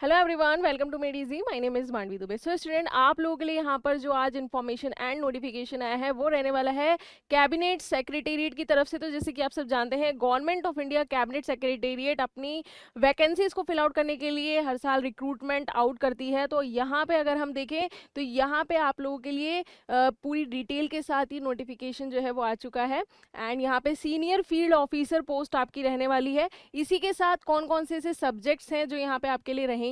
Hello everyone, welcome to made easy. My name is Mandavi Dubey. So student, आप लोगों के लिए यहाँ पर जो आज इन्फॉर्मेशन एंड नोटिफिकेशन आया है वो रहने वाला है कैबिनेट सेक्रेटेरिएट की तरफ से। तो जैसे कि आप सब जानते हैं, government of India cabinet secretariat अपनी वैकेंसीज को फिल आउट करने के लिए हर साल रिक्रूटमेंट आउट करती है। तो यहाँ पे अगर हम देखें तो यहाँ पे आप लोगों के लिए पूरी डिटेल के साथ ही नोटिफिकेशन जो है वो आ चुका है। एंड यहाँ पे सीनियर फील्ड ऑफिसर पोस्ट आपकी रहने वाली है। इसी के साथ कौन कौन से ऐसे सब्जेक्ट्स हैं जो यहाँ पे आपके लिए रहेंगे।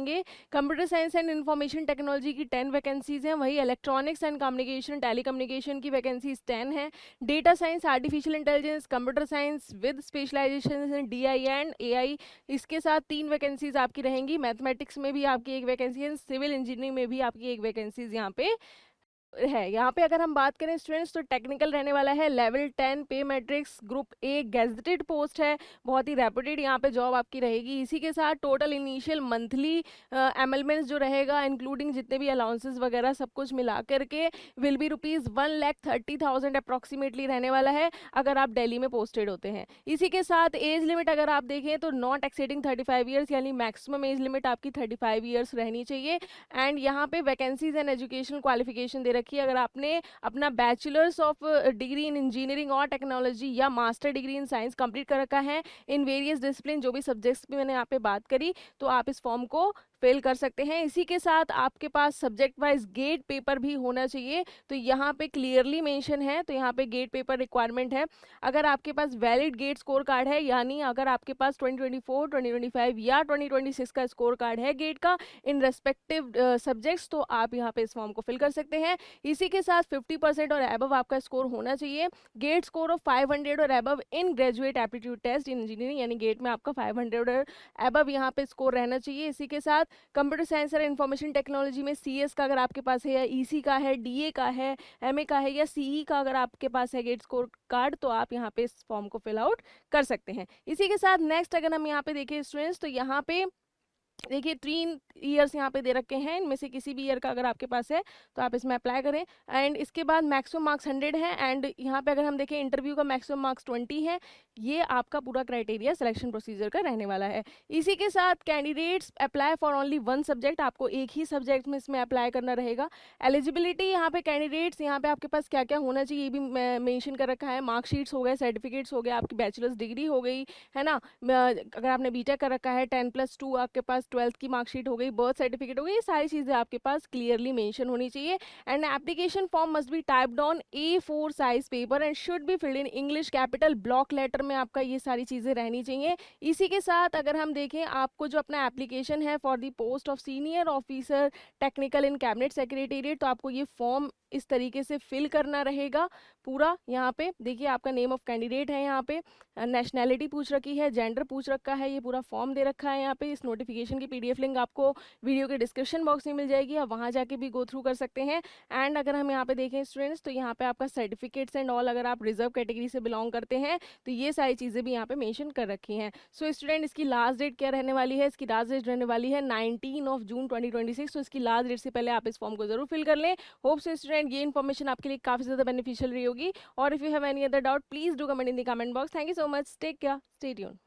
Computer science and information technology की 10 वैकेंसीज हैं। वही electronics and communication telecommunication की वैकेंसीज 10 है। Data science, artificial intelligence, computer science with specialization in DI and AI, इसके साथ 3 वैकेंसीज आपकी रहेंगी। मैथमेटिक्स में भी आपकी एक वैकेंसी है, सिविल इंजीनियरिंग में भी आपकी एक वैकेंसीज यहाँ पे है। यहाँ पे अगर हम बात करें स्टूडेंट्स, तो टेक्निकल रहने वाला है, लेवल 10 पे matrix, group A, gazetted post है, बहुत ही रेपुटेड यहाँ पे जॉब आपकी रहेगी। इसी के साथ टोटल इनिशियल मंथली एमलमेंट्स जो रहेगा, इंक्लूडिंग जितने भी अलाउंसेस वगैरह सब कुछ मिला करके, विल बी ₹1,30,000 अप्रॉक्सीमेटली रहने वाला है अगर आप दिल्ली में पोस्टेड होते हैं। इसी के साथ एज लिमिट अगर आप देखें तो नॉट एक्सीडिंग 35 ईयर्स, यानी मैक्सिमम एज लिमिट आपकी 35 ईयर्स रहनी चाहिए। एंड यहाँ पे वैकेंसीज एंड एजुकेशन क्वालिफिकेशन दे रखी है। अगर आपने अपना bachelors of degree in engineering और टेक्नोलॉजी या master degree in science complete कर रखा है इन वेरियस डिसिप्लिन, जो भी सब्जेक्ट्स भी मैंने यहाँ पे बात करी, तो आप इस फॉर्म को फिल कर सकते हैं। इसी के साथ आपके पास सब्जेक्ट वाइज गेट पेपर भी होना चाहिए। तो यहाँ पे क्लियरली मेंशन है, तो यहाँ पे गेट पेपर रिक्वायरमेंट है। अगर आपके पास वैलिड गेट स्कोर कार्ड है, यानी अगर आपके पास 2024, 2025 या 2026 का स्कोर कार्ड है गेट का इन रेस्पेक्टिव सब्जेक्ट्स, तो आप यहाँ पे इस फॉर्म को फिल कर सकते हैं। इसी के साथ 50% और एबव आपका स्कोर होना चाहिए। गेट स्कोर ऑफ 500 और above in graduate aptitude test in engineering, यानी गेट में आपका 500 और एबव यहाँ पे स्कोर रहना चाहिए। इसी के साथ कंप्यूटर साइंस और इंफॉर्मेशन टेक्नोलॉजी में CS का अगर आपके पास है, या EC का है, DA का है, MA का है, या CE का अगर आपके पास है गेट स्कोर कार्ड, तो आप यहाँ पे इस फॉर्म को फिल आउट कर सकते हैं। इसी के साथ नेक्स्ट अगर हम यहाँ पे देखें स्टूडेंट्स, तो यहाँ पे देखिए 3 ईयर्स यहाँ पे दे रखे हैं, इनमें से किसी भी ईयर का अगर आपके पास है तो आप इसमें अप्लाई करें। एंड इसके बाद मैक्सिमम मार्क्स 100 है। एंड यहाँ पे अगर हम देखें इंटरव्यू का मैक्सिमम मार्क्स 20 है। ये आपका पूरा क्राइटेरिया सिलेक्शन प्रोसीजर का रहने वाला है। इसी के साथ candidates apply for only 1 subject, आपको एक ही सब्जेक्ट में इसमें अप्लाई करना रहेगा। एलिजिबिलिटी यहाँ पे कैंडिडेट्स, यहाँ पे आपके पास क्या क्या होना चाहिए ये भी मेंशन कर रखा है। मार्कशीट्स हो गए, सर्टिफिकेट्स हो गए, आपकी बैचलर्स डिग्री हो गई है ना, अगर आपने BTech कर रखा है 10+2 आपके पास 12th की मार्कशीट हो गई, बर्थ सर्टिफिकेट हो गई, ये सारी चीज़ें आपके पास क्लियरली मेंशन होनी चाहिए। And application form must be typed on A4 size paper and should be filled in English capital block letter में, आपका ये सारी चीज़ें रहनी चाहिए। इसी के साथ अगर हम देखें, आपको जो अपना एप्लीकेशन है for the post of senior officer technical in cabinet secretariat, तो आपको ये फॉर्म इस तरीके से फिल करना रहेगा पूरा। यहाँ पे देखिए आपका नेम ऑफ कैंडिडेट है, यहाँ पे नेशनैलिटी पूछ रखी है, जेंडर पूछ रखा है, ये पूरा फॉर्म दे रखा है यहाँ पे। इस नोटिफिकेशन की PDF लिंक आपको वीडियो के डिस्क्रिप्शन बॉक्स में मिल जाएगी, आप वहाँ जाके भी गो थ्रू कर सकते हैं। एंड अगर हम यहाँ पे देखें स्टूडेंट्स, तो यहाँ पे आपका सर्टिफिकेट्स एंड ऑल, अगर आप रिजर्व कैटेगरी से बिलोंग करते हैं तो ये सारी चीज़ें भी यहाँ पे मेंशन कर रखी हैं। सो स्टूडेंट, इसकी लास्ट डेट क्या रहने वाली है? इसकी लास्ट डेट रहने वाली है 19 जून 2026। तो इसकी लास्ट डेट से पहले आप इस फॉर्म को जरूर फिल कर लें। होप सो स्टूडेंट ये इन्फॉर्मेशन आपके लिए काफ़ी ज़्यादा बेनिफिशियल रही होगी। और if you have any other doubt, please do comment in the comment box. Thank you so much, take care, stay tuned.